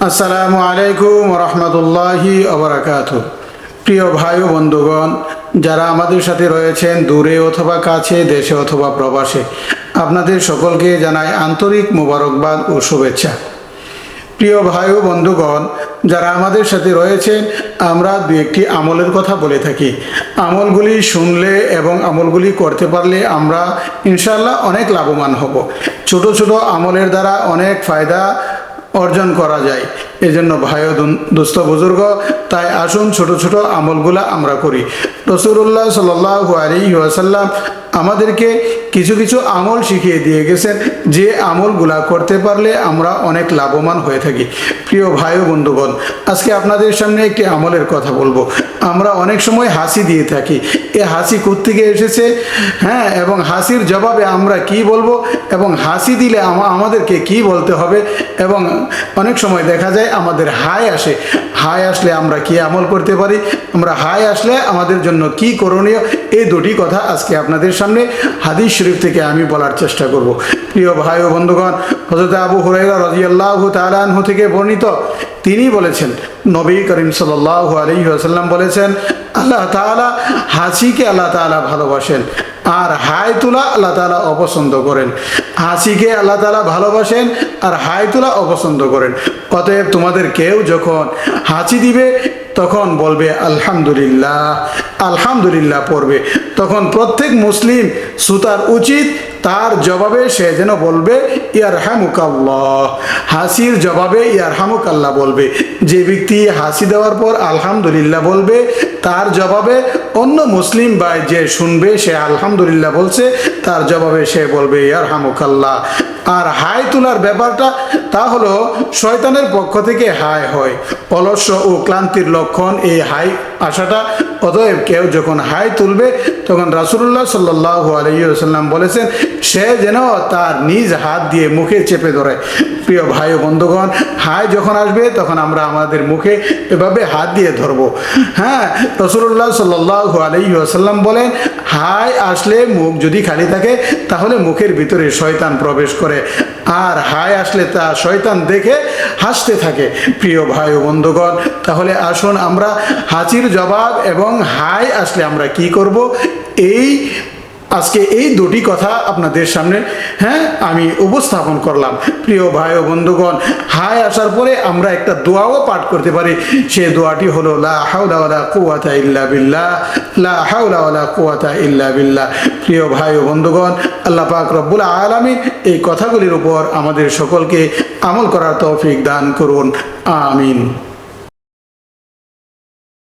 আসসালামু আলাইকুম রহমতুল্লাহি ওবারাকাতুহু। প্রিয় ভাই ও বন্ধুগণ, যারা আমাদের সাথে রয়েছেন দূরে অথবা কাছে, দেশে অথবা প্রবাসে, আপনাদের সকলকে জানাই আন্তরিক মোবারকবাদ ও শুভেচ্ছা। প্রিয় ভাই ও বন্ধুগণ, যারা আমাদের সাথে রয়েছেন, আমরা দু একটি আমলের কথা বলে থাকি। আমলগুলি শুনলে এবং আমলগুলি করতে পারলে আমরা ইনশাআল্লাহ অনেক লাভবান হব। ছোট ছোট আমলের দ্বারা অনেক ফায়দা অর্জন করা যায়। এজন্য ভাই ও দোস্ত বুজুর্গ, তাই আসুন ছোট ছোট আমলগুলা আমরা করি। রাসূলুল্লাহ সাল্লাল্লাহু আলাইহি ওয়াসাল্লাম আমাদেরকে কিছু কিছু আমল শিখিয়ে দিয়ে গেছেন, যে আমলগুলা করতে পারলে আমরা অনেক লাভবান হয়ে থাকি। প্রিয় ভাই ও বন্ধুগণ, আজকে আপনাদের সামনে একটি আমলের কথা বলবো। আমরা অনেক সময় হাসি দিয়ে থাকি। এ হাসি কোত্থেকে এসেছে, এবং হাসির জবাবে আমরা কি বলবো, এবং হাসি দিলে আমাদেরকে কি বলতে হবে, এবং অনেক সময় দেখা যায় আমাদের হাই আসে। হাই আসলে আমরা কি আমল করতে পারি, আমরা হাই আসলে আমাদের জন্য কি করণীয়, এই দুটি কথা আজকে আপনাদের সামনে হাদিস শরীফ থেকে আমি বলার চেষ্টা করব। প্রিয় ভাই ও বন্ধুগণ, হযরত আবু হুরায়রা রাদিয়াল্লাহু তাআলা আনহু থেকে বর্ণিত, তিনি বলেছেন, নবী করিম সাল্লাল্লাহু আলাইহি ওয়াসাল্লাম বলেছেন, আল্লাহ তাআলা হাসিকে আল্লাহ তাআলা ভালোবাসেন, আর হাই তোলা আল্লাহ তাআলা অপছন্দ করেন। হাসিকে আল্লাহ তাআলা ভালোবাসেন আর হাই তোলা অপছন্দ করেন। অতএব তোমাদের কেউ যখন হাসি দিবে তখন বলবে আলহামদুলিল্লাহ, আলহামদুলিল্লাহ পড়বে। তখন প্রত্যেক মুসলিম শ্রোতার উচিত তার জবাবে সে যেন বলবে ইয়ারহামুকাল্লাহ। হাসির জবাবে ইয়ারহামুকাল্লাহ বলবে। যে ব্যক্তি হাসি দেওয়ার পর আলহামদুলিল্লাহ বলবে, তার জবাবে অন্য মুসলিম ভাই যে শুনবে, সে আলহামদুলিল্লাহ বলছে, তার জবাবে সে বলবে ইয়ারহামুকাল্লাহ। আর হাই তোলার ব্যাপারটা, তা হলো শয়তানের পক্ষ থেকে হাই হয়। অলস্য ও ক্লান্তির লক্ষণ এই হাই আসাটা। অতএব কেউ যখন হাই তুলবে তখন রাসূলুল্লাহ সাল্লাল্লাহু আলাইহি ওয়াসাল্লাম বলেছেন, সে যেন তার নিজ হাত দিয়ে মুখে চেপে ধরে। প্রিয় ভাই ও বন্ধুগণ, হাই যখন আসবে তখন আমরা আমাদের মুখে এভাবে হাত দিয়ে ধরবো। রাসূলুল্লাহ সাল্লাল্লাহু আলাইহি ওয়াসাল্লাম বলেন, হাই আসলে মুখ যদি খালি থাকে তাহলে মুখের ভিতরে শয়তান প্রবেশ করে, আর হাই আসলে তা শয়তান দেখে হাসতে থাকে। প্রিয় ভাই ও বন্ধুগণ, তাহলে আসুন আমরা হাসির জবাব এবং হাই আসলে আমরা কি করব, আজকে এই দুটি কথা আপনাদের সামনে আমি উপস্থাপন করলাম। প্রিয় ভাই ও বন্ধুগণ, হাই আসার পরে আমরা একটা দোয়াও পাঠ করতে পারি। সেই দোয়াটি হলো লা হাওলা ওয়ালা কুওয়াতা ইল্লা বিল্লাহ, লা হাওলা ওয়ালা কুওয়াতা ইল্লা বিল্লাহ। প্রিয় ভাই ও বন্ধুগণ, আল্লাহ পাক রব্বুল আলামিন এই কথাগুলির উপর আমাদের সকলকে আমল করার তৌফিক দান করুন। আমিন।